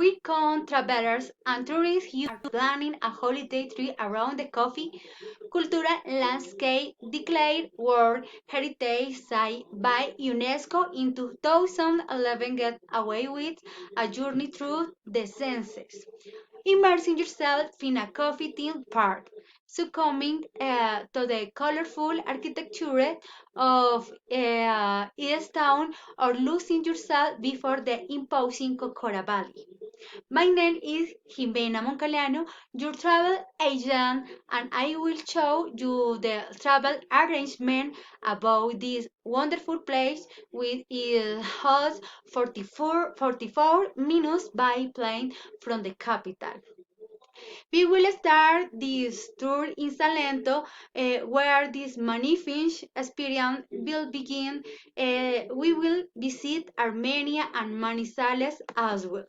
we come travelers and tourists you are planning a holiday trip around the coffee cultural landscape declared World Heritage Site by UNESCO in 2011. Get away with a journey through the senses, immersing yourself in a coffee theme park, succumbing to the colorful architecture of East Town, or losing yourself before the imposing Cocora Valley. My name is Jimena Moncaliano, your travel agent, and I will show you the travel arrangement about this wonderful place with its host 44 minutes by plane from the capital. We will start this tour in Salento, where this magnificent experience will begin. We will visit Armenia and Manizales as well.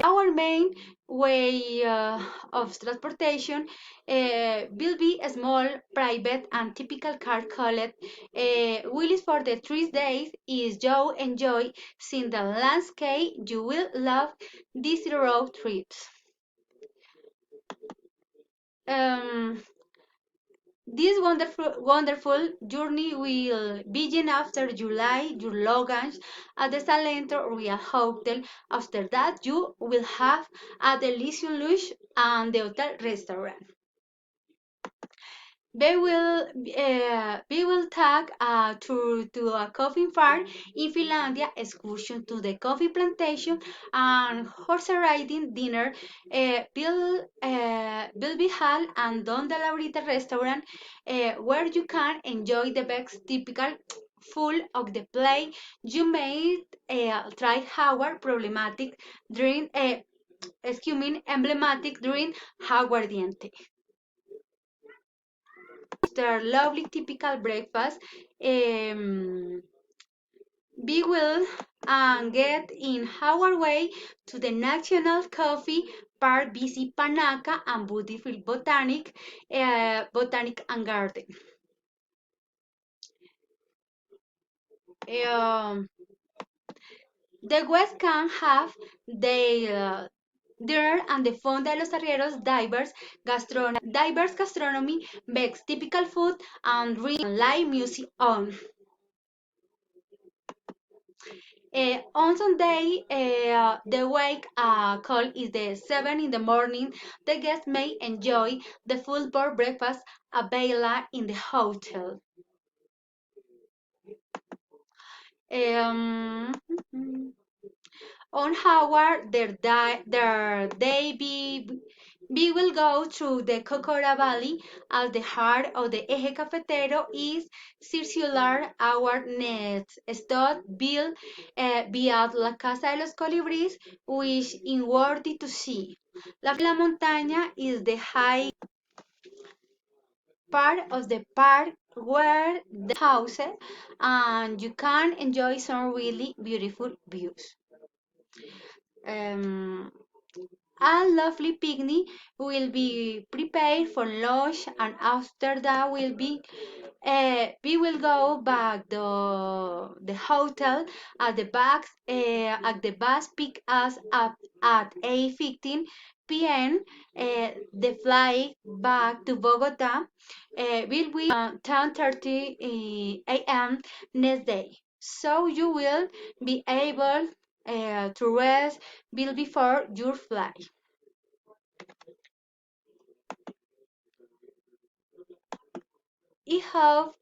Our main way of transportation will be a small, private, and typical car called Willis for the 3 days is you enjoy seeing the landscape. You will love these road trips. Um, this wonderful journey will begin after July your luggage at the Salento Royal Hotel. After that, you will have a delicious lunch and the hotel restaurant. We will take a tour to a coffee farm in Finlandia, excursion to the coffee plantation, and horse riding dinner. Will be held and Don de la Brita restaurant, where you can enjoy the best typical full of the play. You may try our problematic drink, emblematic drink, aguardiente. Their lovely typical breakfast, we will get in our way to the National Coffee Park, visit Panaca and beautiful botanic and garden. Um, the West can have their dinner and the Fonda de los Arrieros diverse gastronomy, bakes typical food and live music on. On Sunday, the wake call is the 7 in the morning. The guests may enjoy the full board breakfast available in the hotel. Um, on Howard, their day we will go through the Cocora Valley at the heart of the Eje Cafetero is circular. Our next stop will be at La Casa de los Colibríes, which is worthy to see. La Montaña is the high part of the park where the houses and you can enjoy some really beautiful views. Um, A lovely picnic will be prepared for lunch, and after that we will go back the hotel at the bus pick us up at 8:15 p.m. The flight back to Bogota will be 10:30 a.m. next day. So you will be able to rest well before your flight. I hope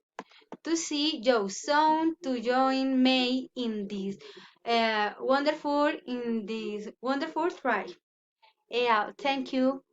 to see you soon to join me in this wonderful try. Yeah, thank you.